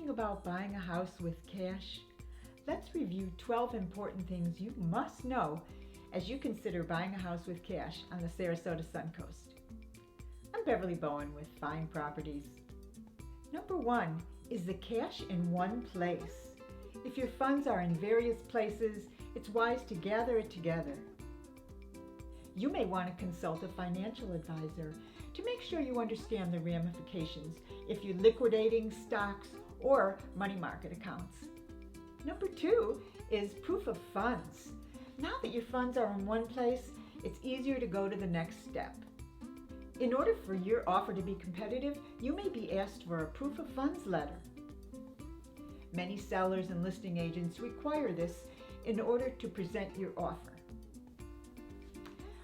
Thinking about buying a house with cash? Let's review 12 important things you must know as you consider buying a house with cash on the Sarasota Suncoast. I'm Beverly Bowen with Fine Properties. Number 1, is the cash in one place? If your funds are in various places, it's wise to gather it together. You may want to consult a financial advisor to make sure you understand the ramifications if you're liquidating stocks or money market accounts. Number 2 is proof of funds. Now that your funds are in one place, it's easier to go to the next step. In order for your offer to be competitive, you may be asked for a proof of funds letter. Many sellers and listing agents require this in order to present your offer.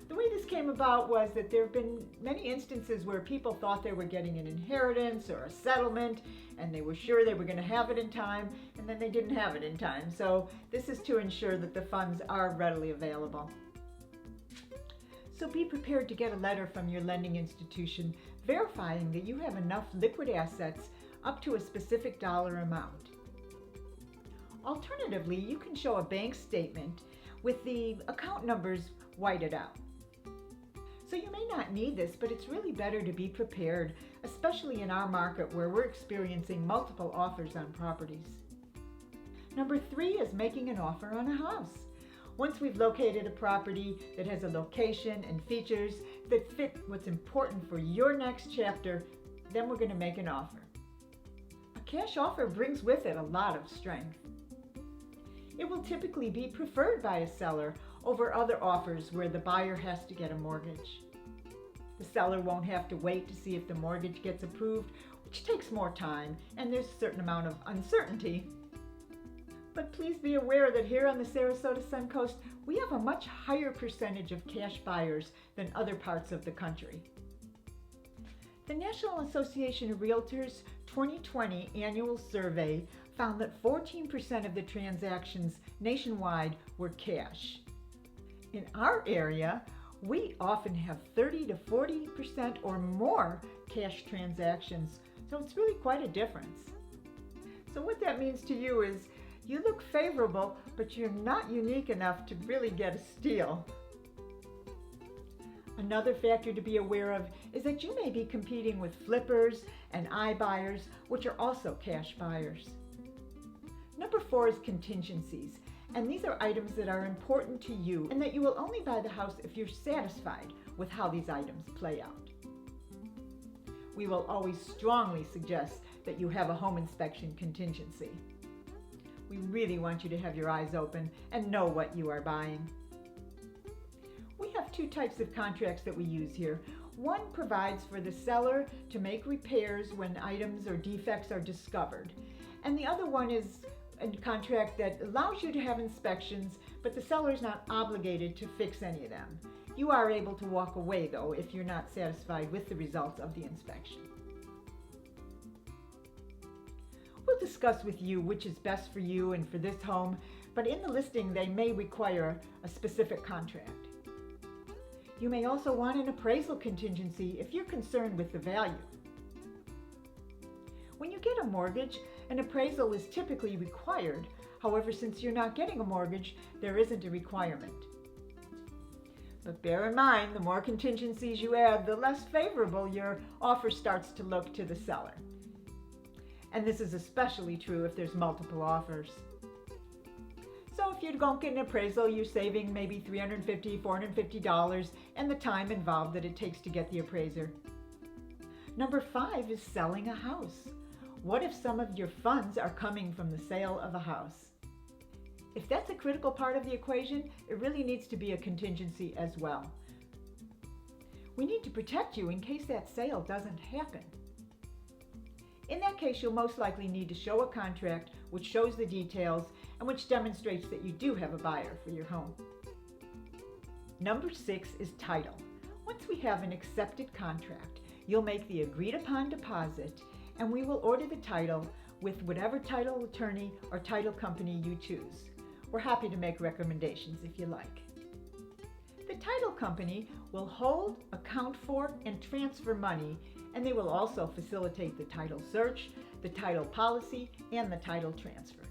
The way this came about was that there have been many instances where people thought they were getting an inheritance or a settlement, and they were sure they were going to have it in time, and then they didn't have it in time. So this is to ensure that the funds are readily available. So be prepared to get a letter from your lending institution verifying that you have enough liquid assets up to a specific dollar amount. Alternatively, you can show a bank statement with the account numbers whited out. So you may not need this, but it's really better to be prepared, especially in our market where we're experiencing multiple offers on properties. Number 3 is making an offer on a house. Once we've located a property that has a location and features that fit what's important for your next chapter, then we're going to make an offer. A cash offer brings with it a lot of strength. It will typically be preferred by a seller over other offers where the buyer has to get a mortgage. The seller won't have to wait to see if the mortgage gets approved, which takes more time, and there's a certain amount of uncertainty. But please be aware that here on the Sarasota Suncoast, we have a much higher percentage of cash buyers than other parts of the country. The National Association of Realtors 2020 annual survey found that 14% of the transactions nationwide were cash. In our area, we often have 30 to 40% or more cash transactions, so it's really quite a difference. So what that means to you is you look favorable, but you're not unique enough to really get a steal. Another factor to be aware of is that you may be competing with flippers and iBuyers, which are also cash buyers. Number 4 is contingencies, and these are items that are important to you and that you will only buy the house if you're satisfied with how these items play out. We will always strongly suggest that you have a home inspection contingency. We really want you to have your eyes open and know what you are buying. We have 2 types of contracts that we use here. One provides for the seller to make repairs when items or defects are discovered, and the other one is a contract that allows you to have inspections, but the seller is not obligated to fix any of them. You are able to walk away, though, if you're not satisfied with the results of the inspection. We'll discuss with you which is best for you and for this home, but in the listing they may require a specific contract. You may also want an appraisal contingency if you're concerned with the value. When you get a mortgage, an appraisal is typically required. However, since you're not getting a mortgage, there isn't a requirement. But bear in mind, the more contingencies you add, the less favorable your offer starts to look to the seller. And this is especially true if there's multiple offers. So if you don't get an appraisal, you're saving maybe $350, $450 and the time involved that it takes to get the appraiser. Number 5 is selling a house. What if some of your funds are coming from the sale of a house? If that's a critical part of the equation, it really needs to be a contingency as well. We need to protect you in case that sale doesn't happen. In that case, you'll most likely need to show a contract which shows the details and which demonstrates that you do have a buyer for your home. Number 6 is title. Once we have an accepted contract, you'll make the agreed upon deposit and we will order the title with whatever title attorney or title company you choose. We're happy to make recommendations if you like. The title company will hold, account for, and transfer money, and they will also facilitate the title search, the title policy, and the title transfer.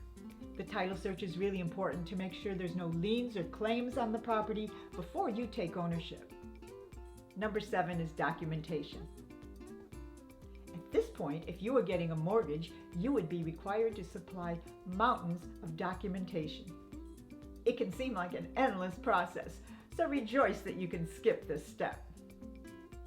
The title search is really important to make sure there's no liens or claims on the property before you take ownership. Number 7 is documentation. At this point, if you were getting a mortgage, you would be required to supply mountains of documentation. It can seem like an endless process, so rejoice that you can skip this step.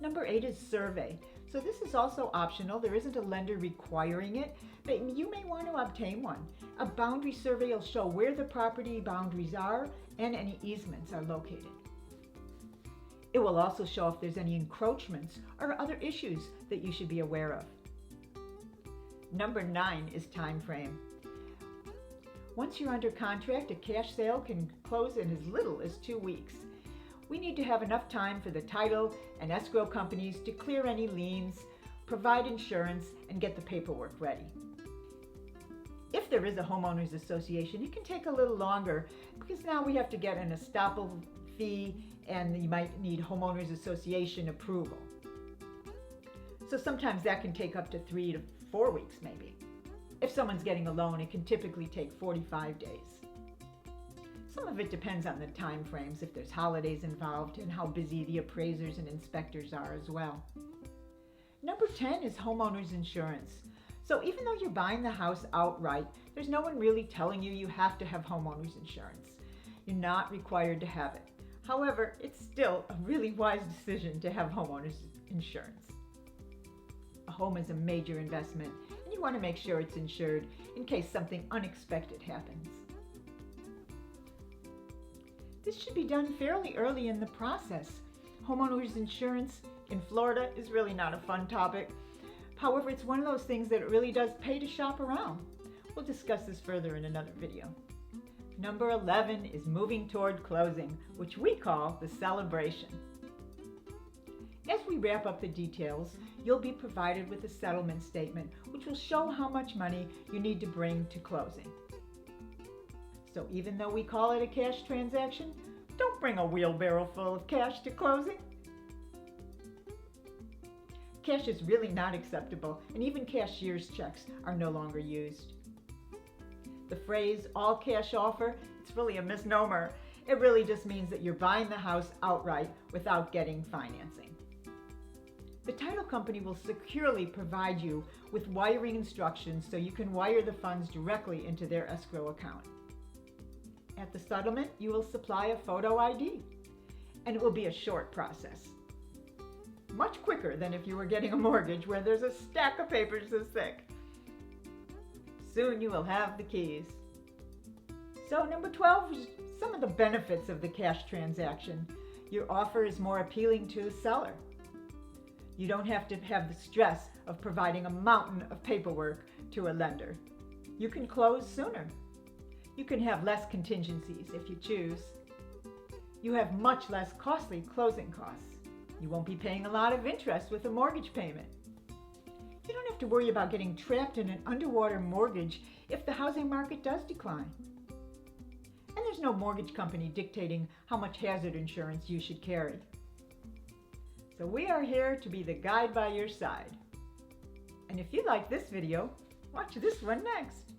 Number 8 is survey. So this is also optional. There isn't a lender requiring it, but you may want to obtain one. A boundary survey will show where the property boundaries are and any easements are located. It will also show if there's any encroachments or other issues that you should be aware of. Number 9 is time frame. Once you're under contract, a cash sale can close in as little as 2 weeks. We need to have enough time for the title and escrow companies to clear any liens, provide insurance, and get the paperwork ready. If there is a homeowners association, it can take a little longer because now we have to get an estoppel fee and you might need homeowners association approval. So sometimes that can take up to 3 to 4 weeks maybe. If someone's getting a loan, it can typically take 45 days. Some of it depends on the time frames, if there's holidays involved, and how busy the appraisers and inspectors are as well. Number 10 is homeowners insurance. So even though you're buying the house outright, there's no one really telling you you have to have homeowners insurance. You're not required to have it. However, it's still a really wise decision to have homeowners insurance. A home is a major investment, and you want to make sure it's insured in case something unexpected happens. This should be done fairly early in the process. Homeowners insurance in Florida is really not a fun topic. However, it's one of those things that it really does pay to shop around. We'll discuss this further in another video. Number 11 is moving toward closing, which we call the celebration. As we wrap up the details, you'll be provided with a settlement statement, which will show how much money you need to bring to closing. So even though we call it a cash transaction, don't bring a wheelbarrow full of cash to closing. Cash is really not acceptable, and even cashier's checks are no longer used. The phrase all cash offer, it's really a misnomer. It really just means that you're buying the house outright without getting financing. The title company will securely provide you with wiring instructions so you can wire the funds directly into their escrow account. At the settlement, you will supply a photo ID, and it will be a short process. Much quicker than if you were getting a mortgage where there's a stack of papers this thick. Soon you will have the keys. So number 12 is some of the benefits of the cash transaction. Your offer is more appealing to the seller. You don't have to have the stress of providing a mountain of paperwork to a lender. You can close sooner. You can have less contingencies if you choose. You have much less costly closing costs. You won't be paying a lot of interest with a mortgage payment. You don't have to worry about getting trapped in an underwater mortgage if the housing market does decline. And there's no mortgage company dictating how much hazard insurance you should carry. So we are here to be the guide by your side. And if you like this video, watch this one next.